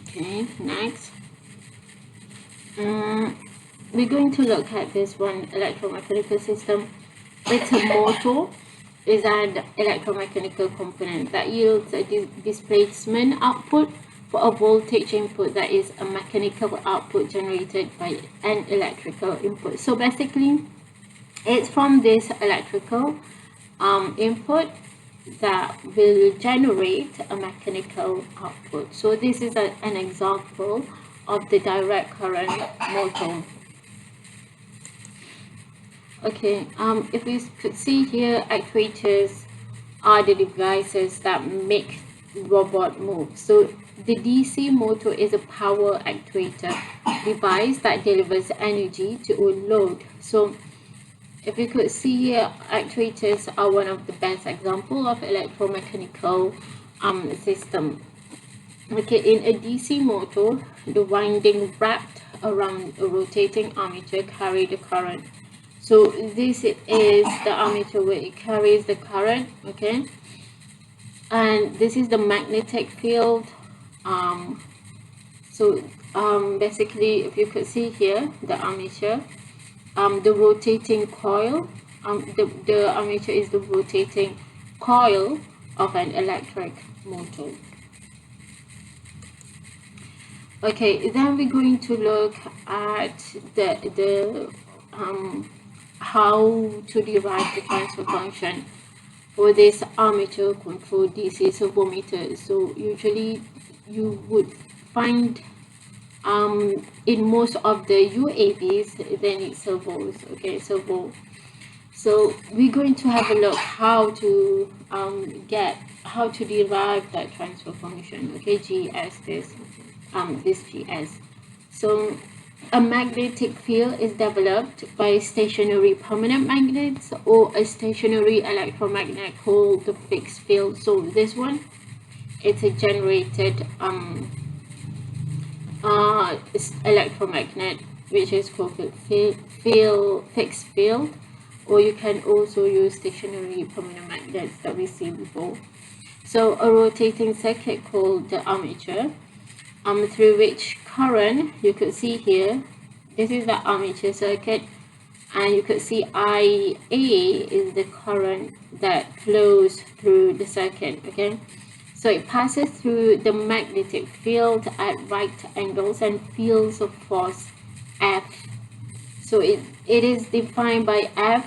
Okay, next. We're going to look at this one, electromechanical system. It's a motor, is an electromechanical component that yields a displacement output for a voltage input that is a mechanical output generated by an electrical input. So basically, it's from this electrical input that will generate a mechanical output. So this is an example of the direct current motor. Okay, if we could see here, actuators are the devices that make robot move. So the DC motor is a power actuator device that delivers energy to a load. So if you could see here, actuators are one of the best examples of electromechanical system. Okay, in a DC motor, the winding wrapped around a rotating armature carry the current. So this is the armature where it carries the current, okay? And this is the magnetic field. Basically, if you could see here, the armature, the rotating coil, the armature is the rotating coil of an electric motor. Okay, then we're going to look at the how to derive the transfer function for this armature controlled DC servometer. So usually you would find in most of the UAVs they need servos, okay, servo. So we're going to have a look how to derive that transfer function, okay, GS this GS. So a magnetic field is developed by stationary permanent magnets or a stationary electromagnet called the fixed field. So this one, it's a generated electromagnet, which is called fixed field, or you can also use stationary permanent magnets that we see before. So a rotating circuit called the armature, through which current, you could see here, this is the armature circuit, and you could see IA is the current that flows through the circuit, okay? So it passes through the magnetic field at right angles and fields of force F. So it is defined by F,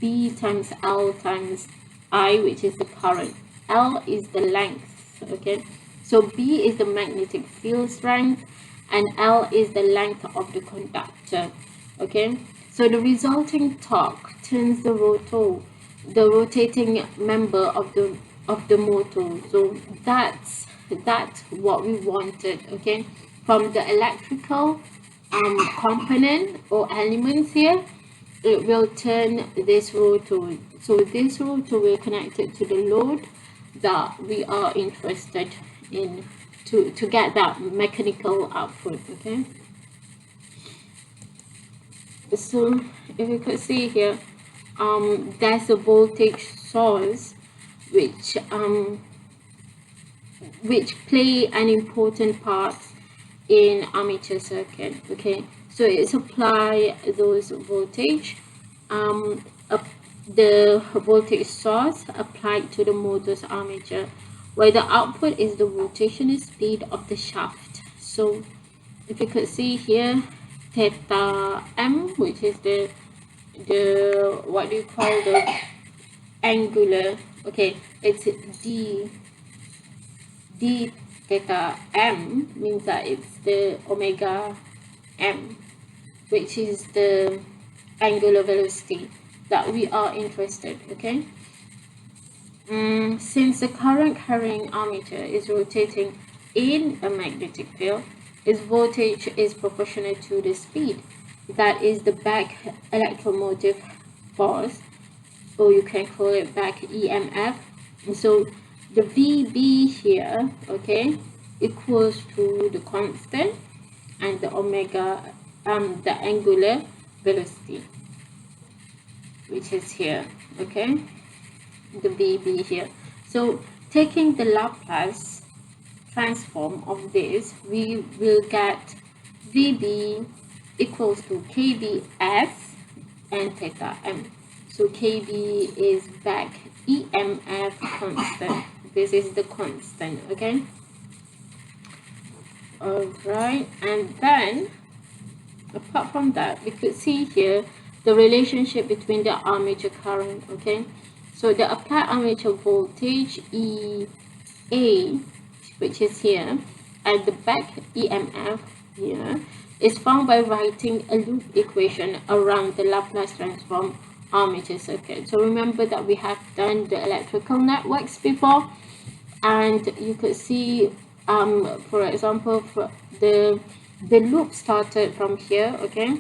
B times L times I, which is the current. L is the length, okay? So B is the magnetic field strength and L is the length of the conductor, okay? So the resulting torque turns the rotating member of the motor. So that's what we wanted, okay? From the electrical component or elements here, it will turn this rotor. So this rotor will connect it to the load that we are interested in to get that mechanical output, okay? So if you could see here, there's a voltage source which play an important part in armature circuit, okay? So it supply those voltage, the voltage source applied to the motor's armature, where the output is the rotational speed of the shaft. So if you could see here, theta m, which is the what do you call the angular, okay, it's d theta m means that it's the omega m, which is the angular velocity that we are interested, okay? Since the current carrying armature is rotating in a magnetic field, its voltage is proportional to the speed, that is the back electromotive force, or you can call it back EMF. So the VB here, okay, equals to the constant and the omega, the angular velocity, which is here, okay, the VB here. So taking the Laplace transform of this, we will get VB equals to KBS and theta M. So KB is back EMF constant. This is the constant, okay? Alright, and then apart from that, we could see here the relationship between the armature current, okay? So the applied armature voltage EA, which is here, and the back EMF here, is found by writing a loop equation around the Laplace transform armature circuit. So remember that we have done the electrical networks before, and you could see, for example, for the loop started from here, okay?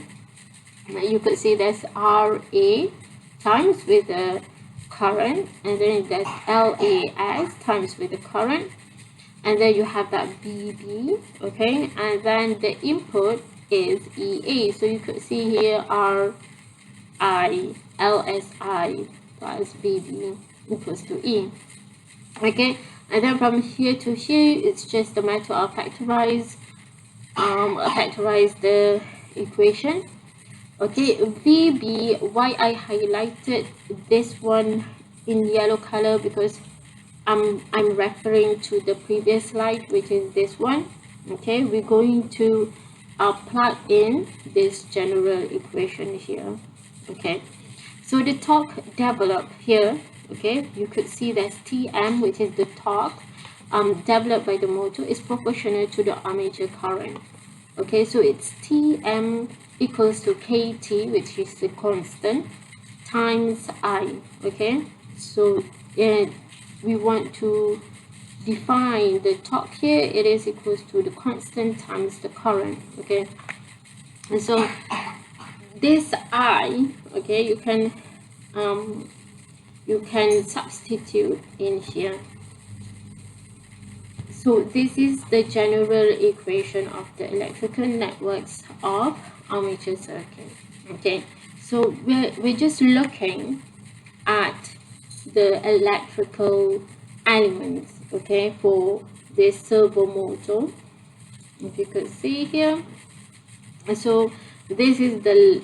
You could see there's RA times with the current, and then there's LAS times with the current, and then you have that BB, okay? And then the input is EA. So you could see here RI LSI plus BB equals to E, okay? And then from here to here, it's just a matter of factorize the equation, okay? VB, why I highlighted this one in yellow color, because I'm referring to the previous slide, which is this one, okay? We're going to plug in this general equation here, okay? So the torque developed here, okay, you could see there's Tm, which is the torque developed by the motor, is proportional to the armature current, okay? So it's Tm equals to Kt, which is the constant, times I, okay? So we want to define the torque here. It is equals to the constant times the current, okay? And so this I, okay, you can substitute in here. So this is the general equation of the electrical networks of armature circuit, okay? So we're just looking at the electrical elements, okay, for this servo motor, if you could see here. So this is the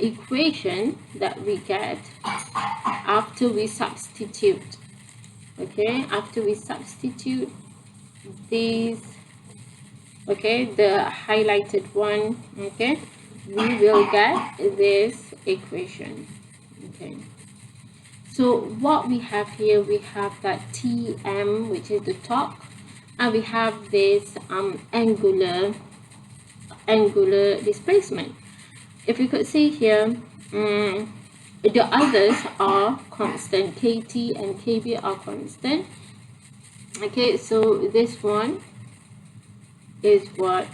equation that we get after we substitute, okay? After we substitute these, okay, the highlighted one, okay, we will get this equation, okay? So what we have here, we have that Tm, which is the torque, and we have this angular displacement. If you could see here, the others are constant. Kt and Kb are constant, okay? So this one is what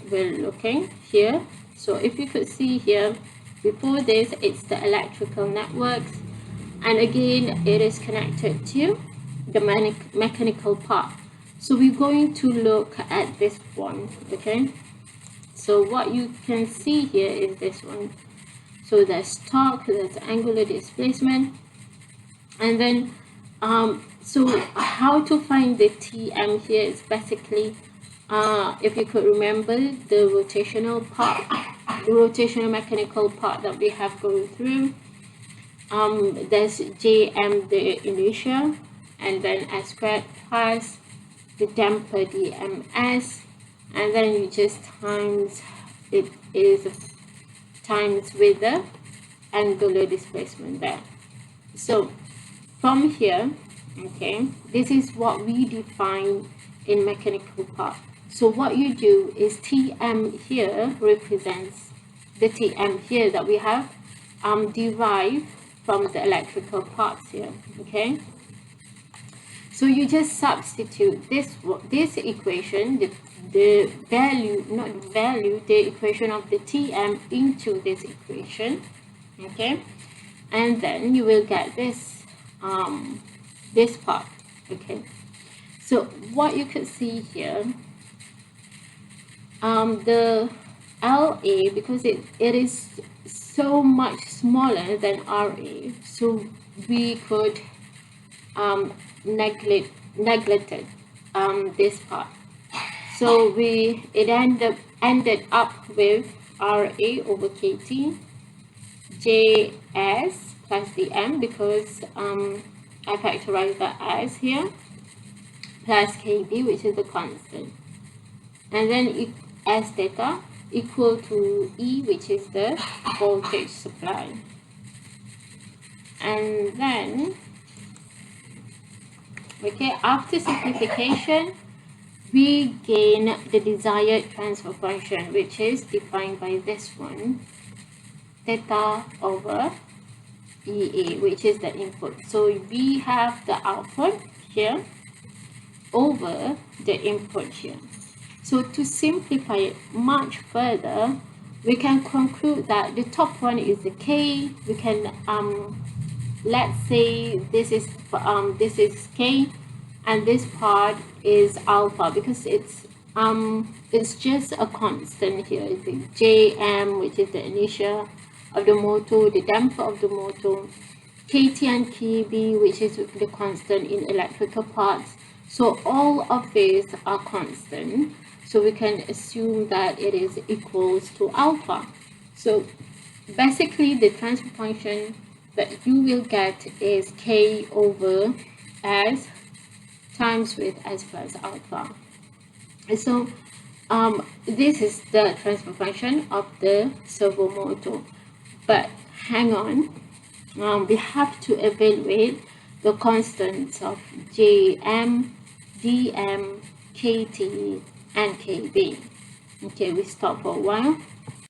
we're looking here. So if you could see here, before this, it's the electrical networks, and again it is connected to the mechanical part. So we're going to look at this one, okay? So what you can see here is this one. So there's torque, there's angular displacement, and then so how to find the Tm here is basically, if you could remember the rotational part, the rotational mechanical part that we have gone through, there's Jm, the inertia, and then S squared plus the damper dms, and then you just times it is times with the angular displacement there. So from here, okay, this is what we define in mechanical part. So what you do is Tm here represents the Tm here that we have derived from the electrical parts here, okay? So you just substitute this equation, the value, not value, the equation of the Tm into this equation, okay? And then you will get this this part, okay? So what you could see here, the LA, because it is so much smaller than RA, so we could neglect it, this part. So it ended up with RA over KT, JS plus dm, because I factorize the S here, plus KB, which is the constant, and then S theta equal to E, which is the voltage supply. And then, okay, after simplification, we gain the desired transfer function, which is defined by this one, theta over EA, which is the input. So we have the output here over the input here. So to simplify it much further, we can conclude that the top one is the K. We can let's say this is K, and this part is alpha, because it's just a constant here. It's the Jm, which is the inertia of the motor, the damper of the motor, Kt and Kb, which is the constant in electrical parts. So all of these are constant, so we can assume that it is equals to alpha. So basically the transfer function that you will get is K over S times with S plus alpha. So this is the transfer function of the servo motor. But hang on, we have to evaluate the constants of Jm, Dm, Kt, and Kb. Okay, we stop for a while.